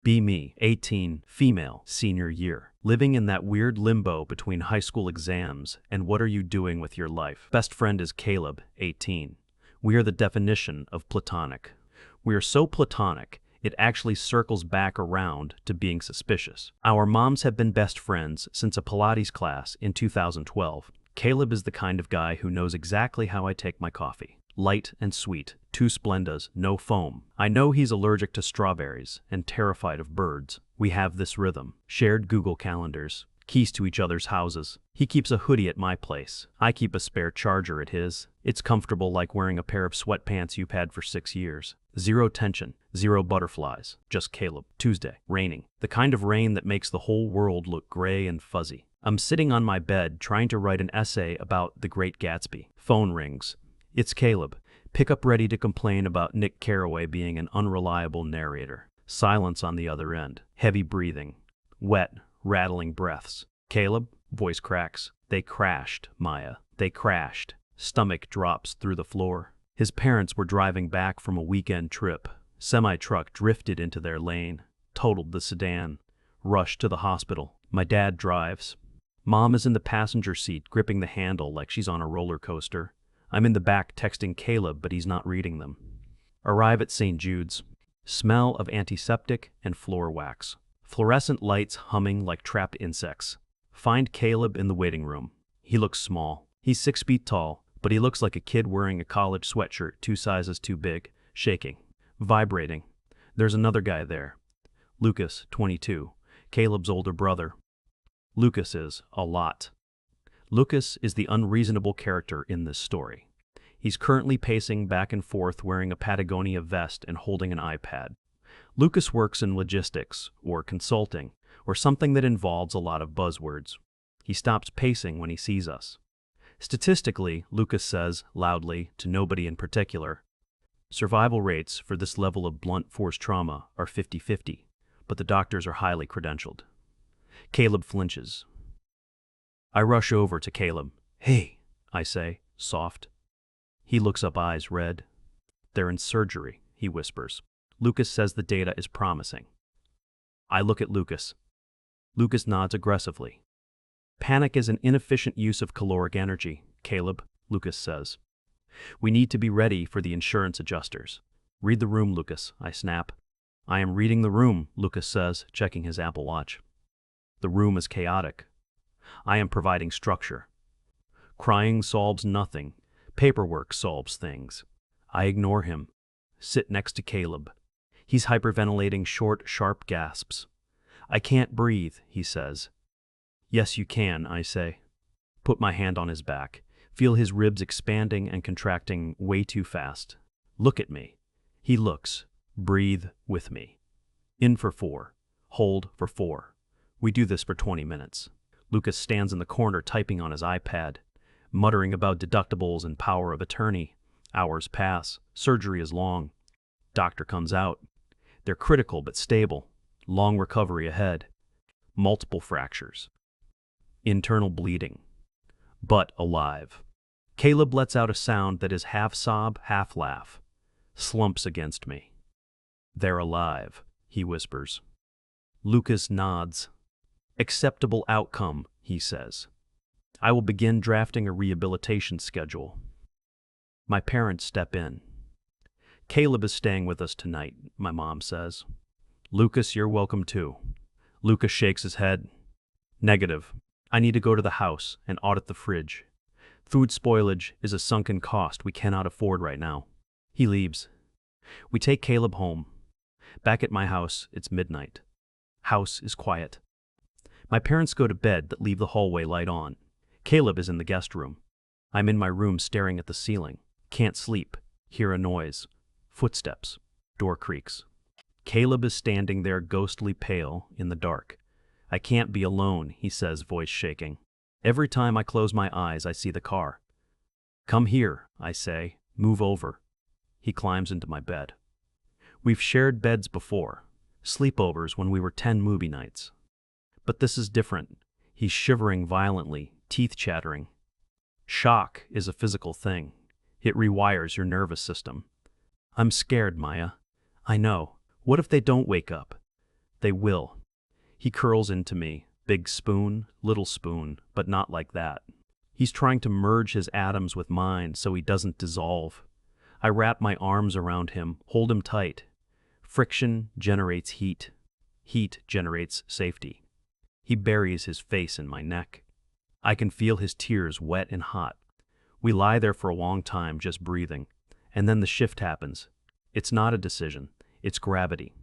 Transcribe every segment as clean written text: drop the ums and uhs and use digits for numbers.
Be me, 18, female, senior year. Living in that weird limbo between high school exams and what are you doing with your life. Best friend is Caleb, 18. We are the definition of platonic. We are so platonic, it actually circles back around to being suspicious. Our moms have been best friends since a Pilates class in 2012. Caleb is the kind of guy who knows exactly how I take my coffee. Light and sweet, 2 Splendas, no foam. I know he's allergic to strawberries and terrified of birds. We have this rhythm. Shared Google calendars, keys to each other's houses. He keeps a hoodie at my place. I keep a spare charger at his. It's comfortable like wearing a pair of sweatpants you've had for 6 years. Zero tension, 0 butterflies, just Caleb. Tuesday, raining. The kind of rain that makes the whole world look gray and fuzzy. I'm sitting on my bed trying to write an essay about The Great Gatsby. Phone rings. It's Caleb. Pickup ready to complain about Nick Carraway being an unreliable narrator. Silence on the other end. Heavy breathing. Wet, rattling breaths. Caleb? Voice cracks. They crashed, Maya. They crashed. Stomach drops through the floor. His parents were driving back from a weekend trip. Semi-truck drifted into their lane. Totaled the sedan. Rushed to the hospital. My dad drives. Mom is in the passenger seat gripping the handle like she's on a roller coaster. I'm in the back texting Caleb, but he's not reading them. Arrive at St. Jude's. Smell of antiseptic and floor wax. Fluorescent lights humming like trapped insects. Find Caleb in the waiting room. He looks small. He's 6 feet tall, but he looks like a kid wearing a college sweatshirt 2 sizes too big, shaking, vibrating. There's another guy there. Lucas, 22, Caleb's older brother. Lucas is a lot. Lucas is the unreasonable character in this story. He's currently pacing back and forth wearing a Patagonia vest and holding an iPad. Lucas works in logistics, or consulting, or something that involves a lot of buzzwords. He stops pacing when he sees us. Statistically, Lucas says, loudly, to nobody in particular, survival rates for this level of blunt force trauma are 50-50, but the doctors are highly credentialed. Caleb flinches. I rush over to Caleb. Hey, I say, soft. He looks up, eyes red. They're in surgery, he whispers. Lucas says the data is promising. I look at Lucas. Lucas nods aggressively. Panic is an inefficient use of caloric energy, Caleb, Lucas says. We need to be ready for the insurance adjusters. Read the room, Lucas, I snap. I am reading the room, Lucas says, checking his Apple Watch. The room is chaotic. I am providing structure. Crying solves nothing. Paperwork solves things. I ignore him. Sit next to Caleb. He's hyperventilating short, sharp gasps. I can't breathe, he says. Yes, you can, I say. Put my hand on his back. Feel his ribs expanding and contracting way too fast. Look at me. He looks. Breathe with me. In for 4. Hold for 4. We do this for 20 minutes. Lucas stands in the corner typing on his iPad, muttering about deductibles and power of attorney. Hours pass. Surgery is long. Doctor comes out. They're critical but stable. Long recovery ahead. Multiple fractures. Internal bleeding. But alive. Caleb lets out a sound that is half sob, half laugh. Slumps against me. They're alive, he whispers. Lucas nods. Acceptable outcome, he says. I will begin drafting a rehabilitation schedule. My parents step in. Caleb is staying with us tonight, my mom says. Lucas, you're welcome too. Lucas shakes his head. Negative. I need to go to the house and audit the fridge. Food spoilage is a sunken cost we cannot afford right now. He leaves. We take Caleb home. Back at my house, it's midnight. House is quiet. My parents go to bed but leave the hallway light on. Caleb is in the guest room. I'm in my room staring at the ceiling. Can't sleep. Hear a noise. Footsteps. Door creaks. Caleb is standing there ghostly pale in the dark. I can't be alone, he says, voice shaking. Every time I close my eyes, I see the car. Come here, I say. Move over. He climbs into my bed. We've shared beds before. Sleepovers when we were 10 movie nights. But this is different. He's shivering violently, teeth chattering. Shock is a physical thing. It rewires your nervous system. I'm scared, Maya. I know. What if they don't wake up? They will. He curls into me, big spoon, little spoon, but not like that. He's trying to merge his atoms with mine so he doesn't dissolve. I wrap my arms around him, hold him tight. Friction generates heat. Heat generates safety. He buries his face in my neck. I can feel his tears wet and hot. We lie there for a long time just breathing, and then the shift happens. It's not a decision, it's gravity.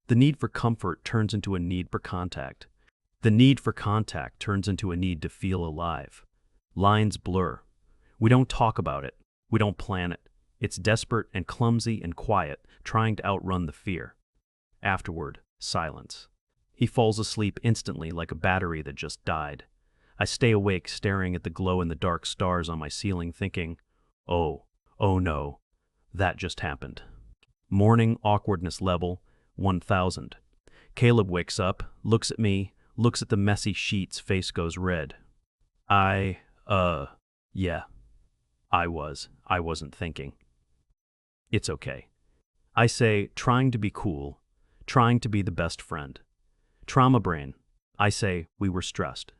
The need for comfort turns into a need for contact. The need for contact turns into a need to feel alive. Lines blur. We don't talk about it. We don't plan it. It's desperate and clumsy and quiet, trying to outrun the fear. Afterward, silence. He falls asleep instantly like a battery that just died. I stay awake staring at the glow-in-the-dark stars on my ceiling thinking, oh no, that just happened. Morning awkwardness level, 1000. Caleb wakes up, looks at me, looks at the messy sheets, face goes red. Yeah. I wasn't thinking. It's okay. I say, trying to be cool, trying to be the best friend. Trauma brain. I say, we were stressed.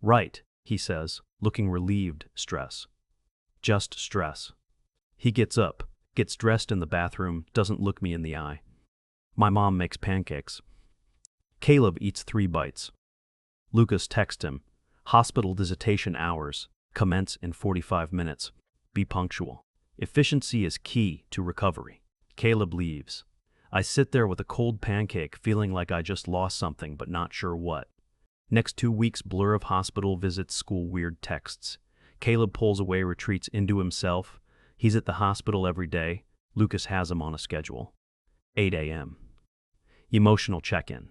Right, he says, looking relieved, stress. Just stress. He gets up, gets dressed in the bathroom, doesn't look me in the eye. My mom makes pancakes. Caleb eats 3 bites. Lucas texts him, hospital visitation hours, commence in 45 minutes. Be punctual. Efficiency is key to recovery. Caleb leaves. I sit there with a cold pancake feeling like I just lost something but not sure what. Next 2 weeks blur of hospital visits, school weird texts. Caleb pulls away, retreats into himself. He's at the hospital every day. Lucas has him on a schedule. 8 a.m. Emotional check-in.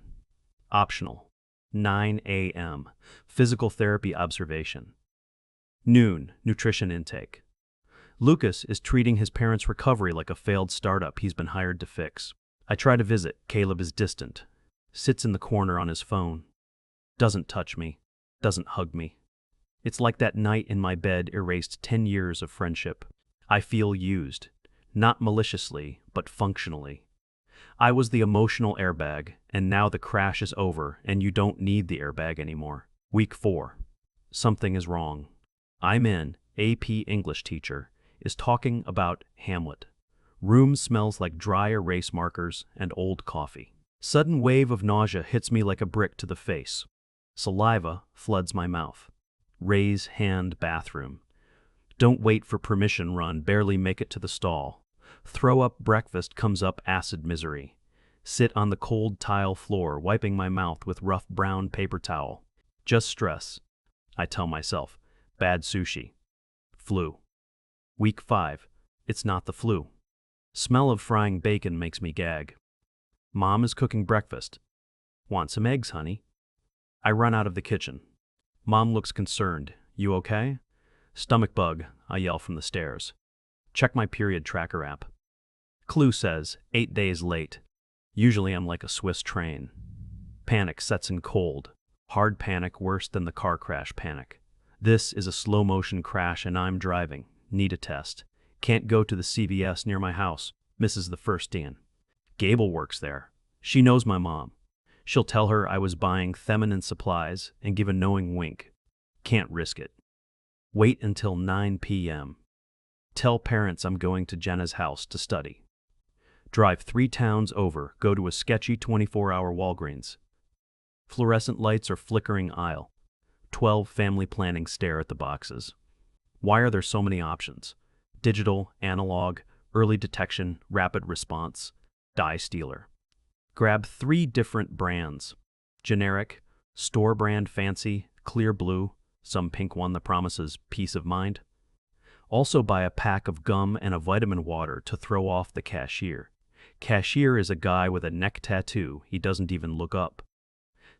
Optional. 9 a.m. Physical therapy observation. Noon. Nutrition intake. Lucas is treating his parents' recovery like a failed startup he's been hired to fix. I try to visit. Caleb is distant. Sits in the corner on his phone. Doesn't touch me. Doesn't hug me. It's like that night in my bed erased 10 years of friendship. I feel used. Not maliciously, but functionally. I was the emotional airbag, and now the crash is over, and you don't need the airbag anymore. Week 4. Something is wrong. I'm in. AP English teacher is talking about Hamlet. Room smells like dry erase markers and old coffee. Sudden wave of nausea hits me like a brick to the face. Saliva floods my mouth. Raise hand bathroom. Don't wait for permission, run, barely make it to the stall. Throw up breakfast, comes up acid misery. Sit on the cold tile floor, wiping my mouth with rough brown paper towel. Just stress. I tell myself. Bad sushi. Flu. Week 5. It's not the flu. Smell of frying bacon makes me gag. Mom is cooking breakfast. Want some eggs, honey? I run out of the kitchen. Mom looks concerned. You okay? Stomach bug, I yell from the stairs. Check my period tracker app. Clue says 8 days late. Usually I'm like a Swiss train. Panic sets in cold. Hard panic, worse than the car crash panic. This is a slow motion crash and I'm driving. Need a test. Can't go to the CVS near my house. Misses the first Dan. Gable works there. She knows my mom. She'll tell her I was buying feminine supplies and give a knowing wink. Can't risk it. Wait until 9 p.m. Tell parents I'm going to Jenna's house to study. Drive 3 towns over, go to a sketchy 24-hour Walgreens. Fluorescent lights are flickering aisle. 12 family planning stare at the boxes. Why are there so many options? Digital, analog, early detection, rapid response, dye stealer. Grab 3 different brands. Generic, store brand fancy, clear blue, some pink one that promises peace of mind. Also buy a pack of gum and a vitamin water to throw off the cashier. Cashier is a guy with a neck tattoo he doesn't even look up.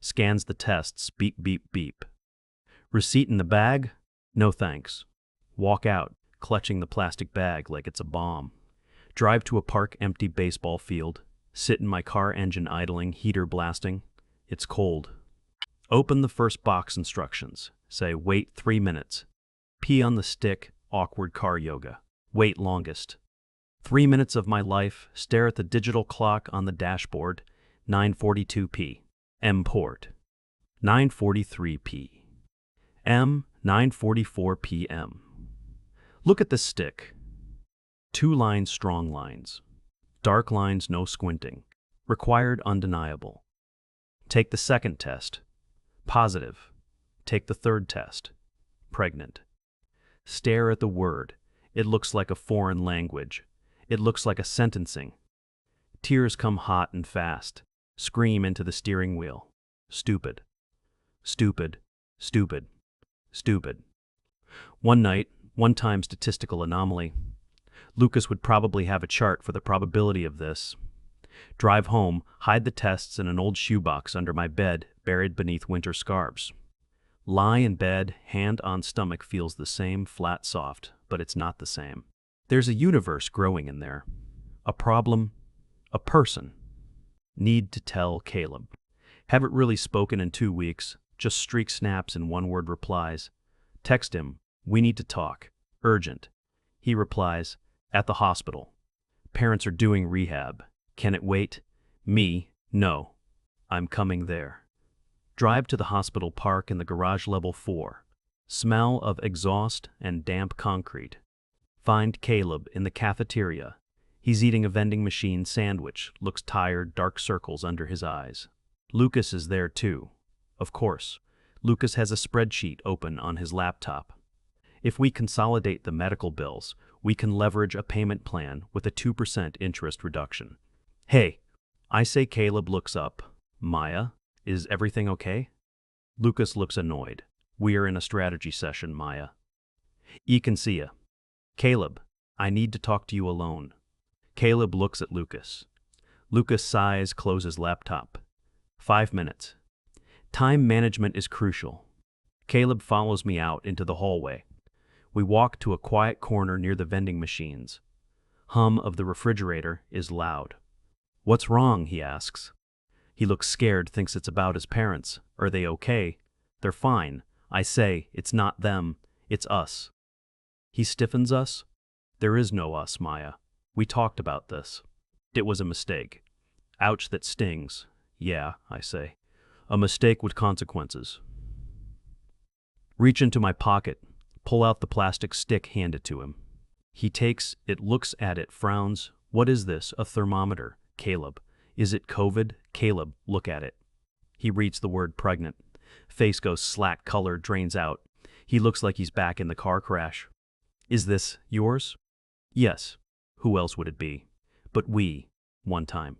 Scans the tests, beep, beep, beep. Receipt in the bag? No thanks. Walk out, clutching the plastic bag like it's a bomb. Drive to a park, empty baseball field. Sit in my car, engine idling, heater blasting. It's cold. Open the first box, instructions. Say, wait 3 minutes. Pee on the stick, awkward car yoga. Wait longest. 3 minutes of my life, stare at the digital clock on the dashboard. 9:42 p. M port. 9:43 p. M. 9:44 p.m. Look at this stick. 2 lines, strong lines. Dark lines, no squinting. Required, undeniable. Take the second test. Positive. Take the third test. Pregnant. Stare at the word. It looks like a foreign language. It looks like a sentencing. Tears come hot and fast. Scream into the steering wheel. Stupid. Stupid. Stupid. Stupid. One night, one-time statistical anomaly. Lucas would probably have a chart for the probability of this. Drive home, hide the tests in an old shoebox under my bed, buried beneath winter scarves. Lie in bed, hand on stomach feels the same, flat, soft, but it's not the same. There's a universe growing in there. A problem, a person. Need to tell Caleb. Haven't really spoken in 2 weeks, just streak snaps and one-word replies. Text him, we need to talk, urgent. He replies, at the hospital. Parents are doing rehab. Can it wait? Me, no. I'm coming there. Drive to the hospital park in the garage level 4. Smell of exhaust and damp concrete. Find Caleb in the cafeteria. He's eating a vending machine sandwich, looks tired, dark circles under his eyes. Lucas is there too. Of course. Lucas has a spreadsheet open on his laptop. If we consolidate the medical bills, we can leverage a payment plan with a 2% interest reduction. Hey, I say. Caleb looks up. Maya, is everything okay? Lucas looks annoyed. We're in a strategy session, Maya. Can see ya. Caleb, I need to talk to you alone. Caleb looks at Lucas. Lucas sighs, closes laptop. 5 minutes. Time management is crucial. Caleb follows me out into the hallway. We walk to a quiet corner near the vending machines. Hum of the refrigerator is loud. What's wrong? He asks. He looks scared, thinks it's about his parents. Are they okay? They're fine. I say, it's not them, it's us. He stiffens us. There is no us, Maya. We talked about this. It was a mistake. Ouch, that stings. Yeah, I say. A mistake with consequences. Reach into my pocket, pull out the plastic stick, hand it to him. He takes it, looks at it, frowns. What is this? A thermometer. Caleb. Is it COVID? Caleb, look at it. He reads the word pregnant. Face goes slack, color drains out. He looks like he's back in the car crash. Is this yours? Yes. Who else would it be? But we, one time.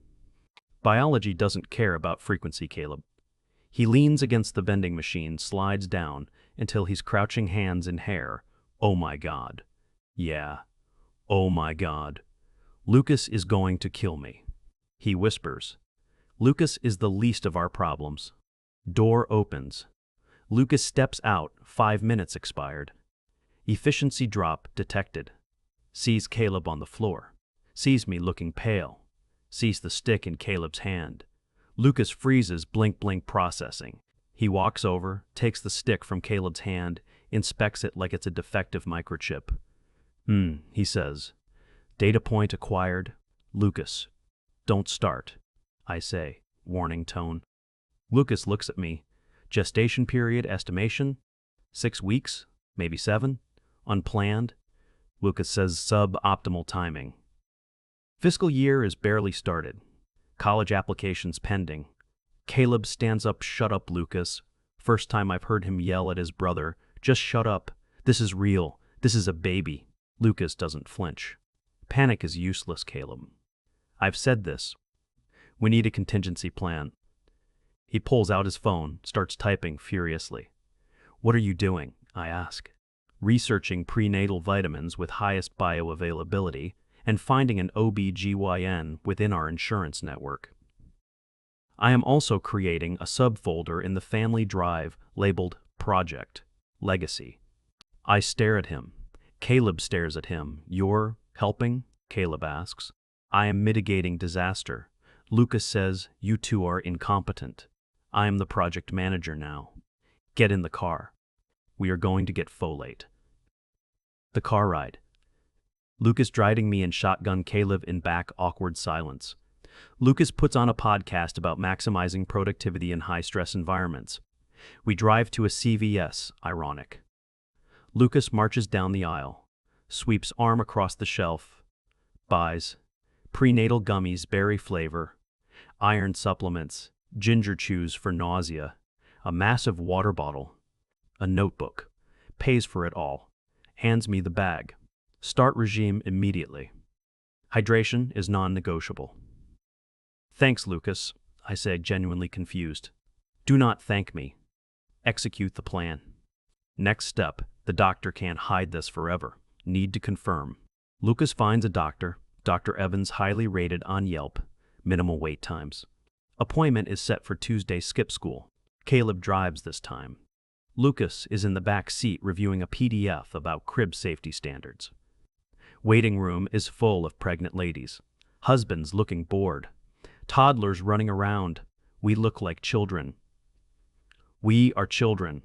Biology doesn't care about frequency, Caleb. He leans against the vending machine, slides down until he's crouching, hands in hair. Oh my God. Yeah. Oh my God. Lucas is going to kill me. He whispers. Lucas is the least of our problems. Door opens. Lucas steps out. 5 minutes expired. Efficiency drop detected. Sees Caleb on the floor. Sees me looking pale. Sees the stick in Caleb's hand. Lucas freezes, blink, blink, processing. He walks over, takes the stick from Caleb's hand, inspects it like it's a defective microchip. He says. Data point acquired. Lucas, don't start. I say, warning tone. Lucas looks at me. Gestation period estimation? 6 weeks? Maybe 7? Unplanned? Lucas says sub-optimal timing. Fiscal year is barely started. College applications pending. Caleb stands up. Shut up, Lucas. First time I've heard him yell at his brother. Just shut up. This is real. This is a baby. Lucas doesn't flinch. Panic is useless, Caleb. I've said this. We need a contingency plan. He pulls out his phone, starts typing furiously. What are you doing? I ask. Researching prenatal vitamins with highest bioavailability and finding an OB/GYN within our insurance network. I am also creating a subfolder in the family drive labeled Project Legacy. I stare at him. Caleb stares at him. You're helping? Caleb asks. I am mitigating disaster. Lucas says, you two are incompetent. I am the project manager now. Get in the car. We are going to get folate. The car ride. Lucas driving me in shotgun, Caleb in back, awkward silence. Lucas puts on a podcast about maximizing productivity in high-stress environments. We drive to a CVS, ironic. Lucas marches down the aisle, sweeps arm across the shelf, buys prenatal gummies, berry flavor, iron supplements, ginger chews for nausea, a massive water bottle, a notebook, pays for it all, hands me the bag. Start regime immediately. Hydration is non-negotiable. Thanks, Lucas, I say, genuinely confused. Do not thank me. Execute the plan. Next step, the doctor can't hide this forever. Need to confirm. Lucas finds a doctor, Dr. Evans, highly rated on Yelp, minimal wait times. Appointment is set for Tuesday skip school. Caleb drives this time. Lucas is in the back seat reviewing a PDF about crib safety standards. Waiting room is full of pregnant ladies. Husbands looking bored. Toddlers running around. We look like children. We are children.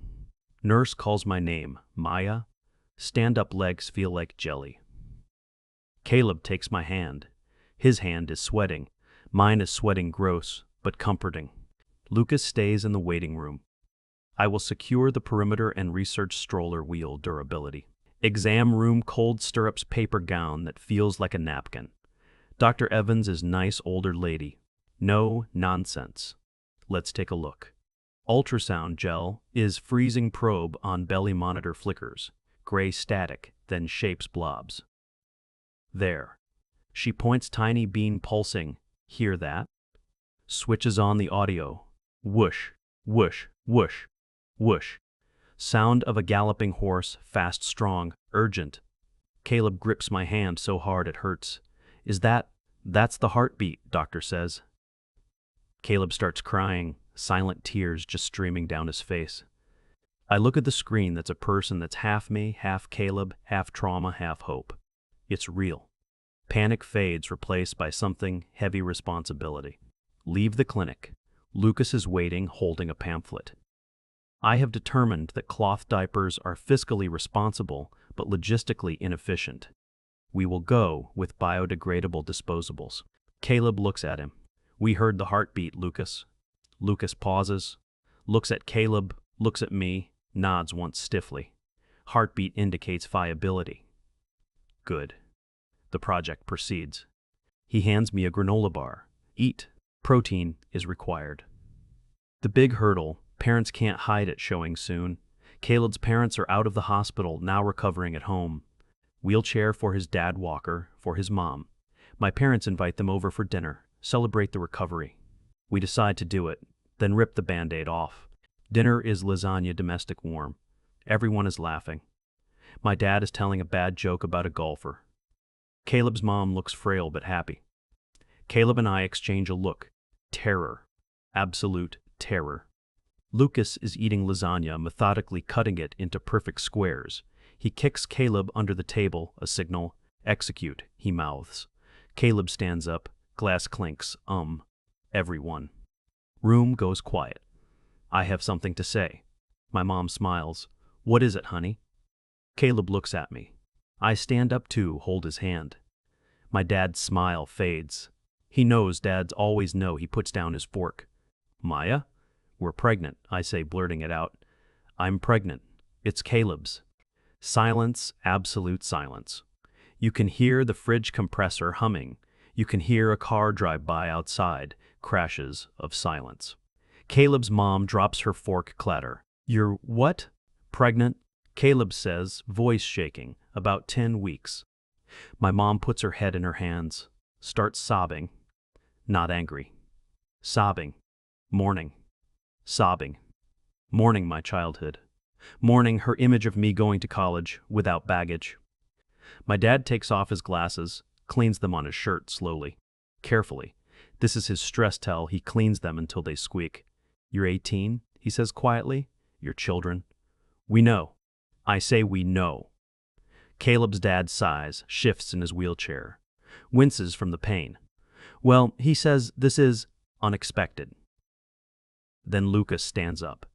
Nurse calls my name, Maya. Stand-up legs feel like jelly. Caleb takes my hand. His hand is sweating. Mine is sweating gross, but comforting. Lucas stays in the waiting room. I will secure the perimeter and research stroller wheel durability. Exam room, cold stirrups, paper gown that feels like a napkin. Dr. Evans is nice older lady. No nonsense. Let's take a look. Ultrasound gel is freezing probe on belly monitor flickers. Gray static, then shapes blobs. There. She points tiny bean pulsing. Hear that? Switches on the audio. Whoosh, whoosh, whoosh, whoosh. Sound of a galloping horse, fast, strong, urgent. Caleb grips my hand so hard it hurts. That's the heartbeat, doctor says. Caleb starts crying, silent tears just streaming down his face. I look at the screen. That's a person that's half me, half Caleb, half trauma, half hope. It's real. Panic fades, replaced by something heavy responsibility. Leave the clinic. Lucas is waiting, holding a pamphlet. I have determined that cloth diapers are fiscally responsible, but logistically inefficient. We will go with biodegradable disposables. Caleb looks at him. We heard the heartbeat, Lucas. Lucas pauses, looks at Caleb, looks at me, nods once stiffly. Heartbeat indicates viability. Good. The project proceeds. He hands me a granola bar. Eat. Protein is required. The big hurdle, parents can't hide it, showing soon. Caleb's parents are out of the hospital, now recovering at home. Wheelchair for his dad, walker for his mom. My parents invite them over for dinner, celebrate the recovery. We decide to do it, then rip the Band-Aid off. Dinner is lasagna, domestic warm. Everyone is laughing. My dad is telling a bad joke about a golfer. Caleb's mom looks frail but happy. Caleb and I exchange a look. Terror. Absolute terror. Lucas is eating lasagna, methodically cutting it into perfect squares. He kicks Caleb under the table, a signal. Execute, he mouths. Caleb stands up, glass clinks, everyone. Room goes quiet. I have something to say. My mom smiles. What is it, honey? Caleb looks at me. I stand up too, hold his hand. My dad's smile fades. He knows dads always know. He puts down his fork. Maya? We're pregnant, I say, blurting it out. I'm pregnant. It's Caleb's. Silence, absolute silence. You can hear the fridge compressor humming. You can hear a car drive by outside. Crashes of silence. Caleb's mom drops her fork, clatter. You're what? Pregnant? Caleb says, voice shaking, about 10 weeks. My mom puts her head in her hands, starts sobbing. Not angry. Sobbing. Mourning. Sobbing. Mourning my childhood. Mourning her image of me going to college without baggage. My dad takes off his glasses, cleans them on his shirt slowly, carefully. This is his stress tell. He cleans them until they squeak. You're 18, he says quietly. You're children. We know. I say we know. Caleb's dad sighs, shifts in his wheelchair, winces from the pain. Well, he says this is unexpected. Then Lucas stands up,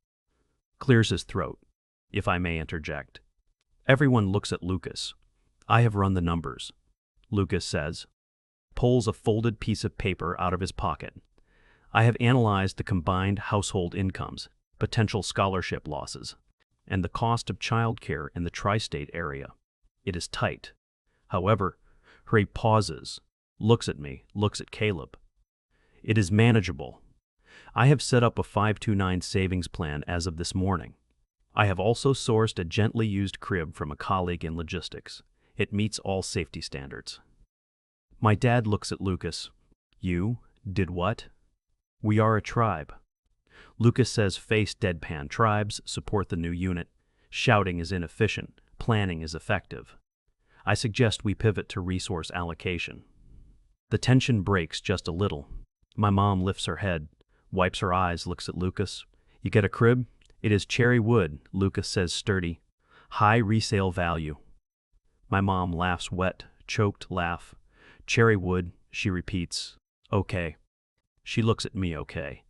clears his throat, if I may interject. Everyone looks at Lucas. I have run the numbers, Lucas says. pulls a folded piece of paper out of his pocket. I have analyzed the combined household incomes, potential scholarship losses, and the cost of childcare in the tri-state area. It is tight. However, Hray pauses, looks at me, looks at Caleb. It is manageable. I have set up a 529 savings plan as of this morning. I have also sourced a gently used crib from a colleague in logistics. It meets all safety standards. My dad looks at Lucas. You did what? We are a tribe. Lucas says face deadpan. Tribes support the new unit. Shouting is inefficient. Planning is effective. I suggest we pivot to resource allocation. The tension breaks just a little. My mom lifts her head, wipes her eyes, looks at Lucas. You get a crib? It is cherry wood, Lucas says, sturdy. High resale value. My mom laughs, wet, choked laugh. Cherry wood, she repeats. Okay. She looks at me, okay.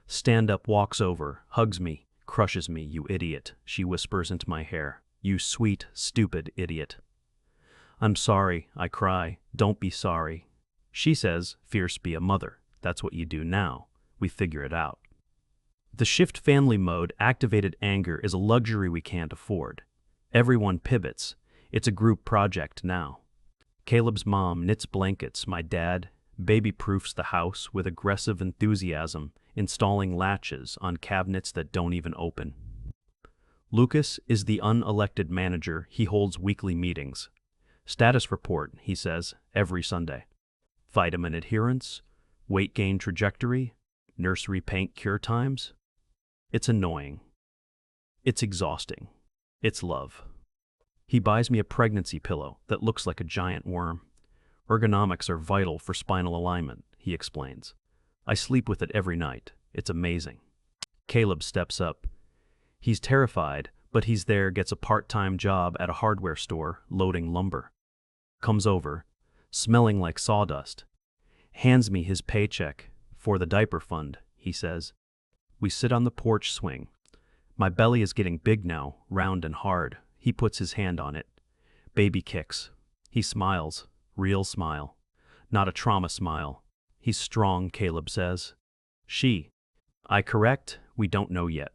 Stand up, walks over, hugs me, crushes me. You idiot, she whispers into my hair. You sweet, stupid idiot. I'm sorry, I cry. Don't be sorry. She says, fierce, be a mother. That's what you do now. We figure it out. The shift family mode activated anger is a luxury we can't afford. Everyone pivots. It's a group project now. Caleb's mom knits blankets. My dad baby-proofs the house with aggressive enthusiasm, installing latches on cabinets that don't even open. Lucas is the unelected manager. He holds weekly meetings. Status report, he says, every Sunday. Vitamin adherence, weight gain trajectory, nursery paint cure times. It's annoying. It's exhausting. It's love. He buys me a pregnancy pillow that looks like a giant worm. Ergonomics are vital for spinal alignment, he explains. I sleep with it every night. It's amazing. Caleb steps up. He's terrified, but he's there, gets a part-time job at a hardware store loading lumber. Comes over, smelling like sawdust. Hands me his paycheck for the diaper fund, he says. We sit on the porch swing. My belly is getting big now, round and hard. He puts his hand on it. Baby kicks. He smiles. Real smile. Not a trauma smile. He's strong, Caleb says. She. I correct, we don't know yet.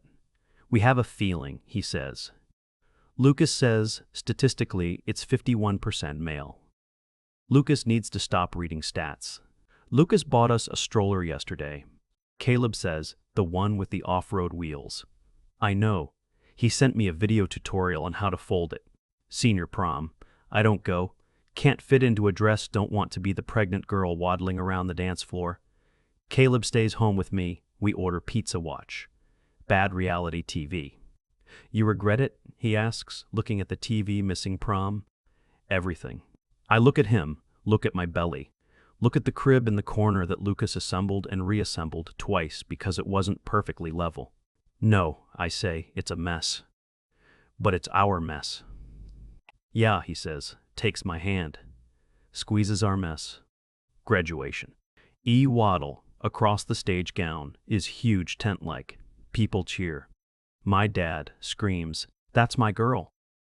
We have a feeling, he says. Lucas says, statistically, it's 51% male. Lucas needs to stop reading stats. Lucas bought us a stroller yesterday. Caleb says, the one with the off-road wheels. I know. He sent me a video tutorial on how to fold it. Senior prom. I don't go. Can't fit into a dress, don't want to be the pregnant girl waddling around the dance floor. Caleb stays home with me. We order pizza watch. Bad reality TV. You regret it? He asks, looking at the TV missing prom. Everything. I look at him, look at my belly. Look at the crib in the corner that Lucas assembled and reassembled twice because it wasn't perfectly level. No, I say, it's a mess. But it's our mess. Yeah, he says, takes my hand. Squeezes our mess. Graduation. Waddle, across the stage gown, is huge tent-like. People cheer. My dad screams, that's my girl.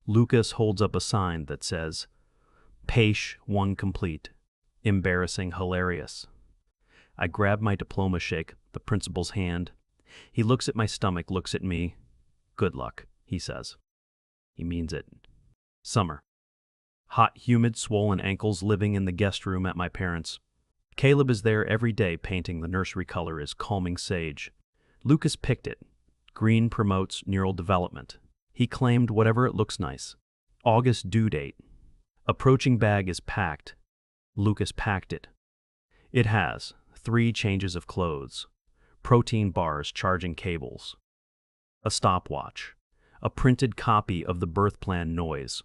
Lucas holds up a sign that says, Page 1 complete. Embarrassing, hilarious. I grab my diploma, shake the principal's hand. He looks at my stomach, looks at me. Good luck, he says. He means it. Summer. Hot, humid, swollen ankles, living in the guest room at my parents'. Caleb is there every day painting. The nursery color is calming sage. Lucas picked it. Green promotes neural development. He claimed whatever it looks nice. August due date. Approaching bag is packed. Lucas packed it. It has 3 changes of clothes, protein bars, charging cables, a stopwatch, a printed copy of the birth plan, noise,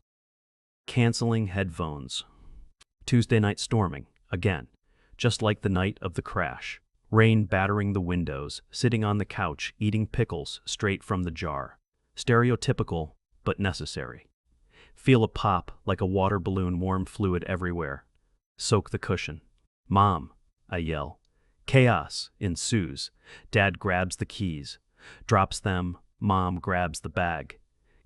canceling headphones. Tuesday night storming, again, just like the night of the crash. Rain battering the windows, sitting on the couch, eating pickles straight from the jar. Stereotypical, but necessary. Feel a pop like a water balloon, warm fluid everywhere. Soak the cushion. Mom, I yell. Chaos ensues. Dad grabs the keys, drops them. Mom grabs the bag.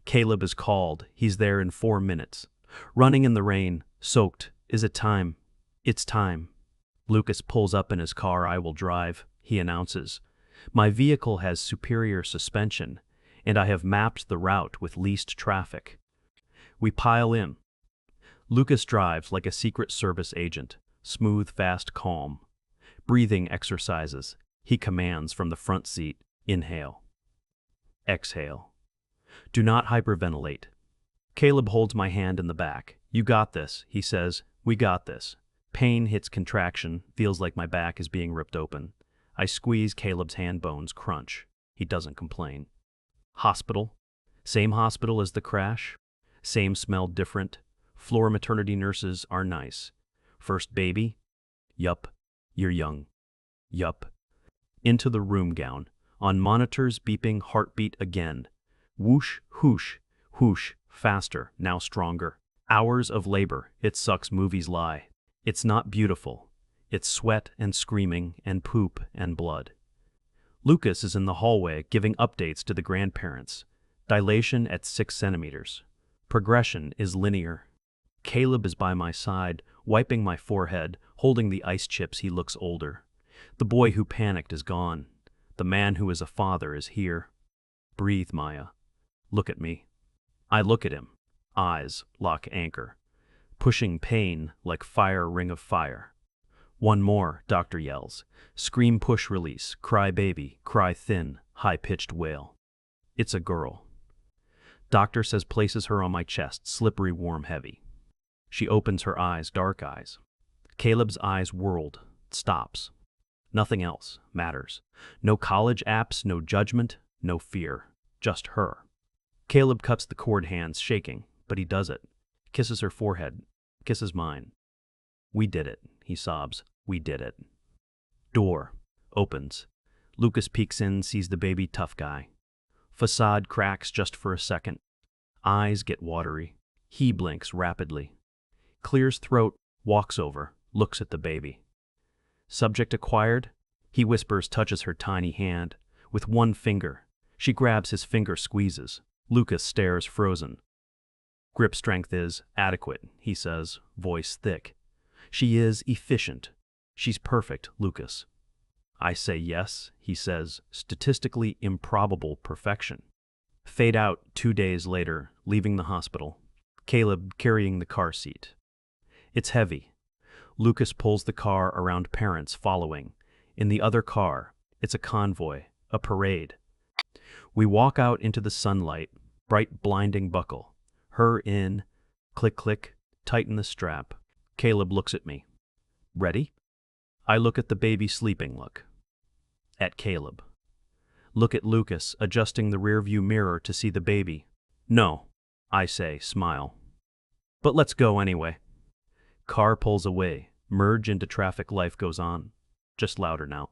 Caleb is called. He's there in 4 minutes. Running in the rain, soaked. Is it time? It's time. Lucas pulls up in his car. I will drive, he announces. My vehicle has superior suspension, and I have mapped the route with least traffic. We pile in. Lucas drives like a Secret Service agent, smooth, fast, calm. Breathing exercises. He commands from the front seat. Inhale. Exhale. Do not hyperventilate. Caleb holds my hand in the back. You got this, he says. We got this. Pain hits contraction, feels like my back is being ripped open. I squeeze Caleb's hand bones, crunch. He doesn't complain. Hospital? Same hospital as the crash? Same smell, different? Floor maternity nurses are nice. First baby? Yup. You're young. Yup. Into the room gown. On monitors, beeping, heartbeat again. Whoosh, whoosh, whoosh, faster, now stronger. Hours of labor, it sucks, movies lie. It's not beautiful. It's sweat and screaming and poop and blood. Lucas is in the hallway giving updates to the grandparents. Dilation at 6 centimeters. Progression is linear. Caleb is by my side, wiping my forehead, holding the ice chips. He looks older. The boy who panicked is gone. The man who is a father is here. Breathe, Maya. Look at me. I look at him. Eyes lock anchor. Pushing pain like fire, ring of fire. One more, doctor yells. Scream, push, release. Cry, baby. Cry, thin, high-pitched wail. It's a girl. Doctor says, places her on my chest, slippery, warm, heavy. She opens her eyes, dark eyes. Caleb's eyes whirled, stops. Nothing else matters. No college apps, no judgment, no fear. Just her. Caleb cups the cord, hands shaking, but he does it. Kisses her forehead, kisses mine. We did it, he sobs. We did it. Door opens. Lucas peeks in, sees the baby, tough guy. Facade cracks just for a second. Eyes get watery. He blinks rapidly. Clears throat, walks over, looks at the baby. Subject acquired? He whispers, touches her tiny hand. With one finger. She grabs his finger, squeezes. Lucas stares, frozen. Grip strength is adequate, he says, voice thick. She is efficient. She's perfect, Lucas. I say yes, he says, statistically improbable perfection. Fade out 2 days later, leaving the hospital. Caleb carrying the car seat. It's heavy. Lucas pulls the car around, parents following. In the other car, it's a convoy, a parade. We walk out into the sunlight, bright blinding buckle. Her in, click click, tighten the strap. Caleb looks at me. Ready? I look at the baby sleeping, look. At Caleb. Look at Lucas, adjusting the rearview mirror to see the baby. No, I say, smile. But let's go anyway. Car pulls away, merge into traffic, life goes on. Just louder now.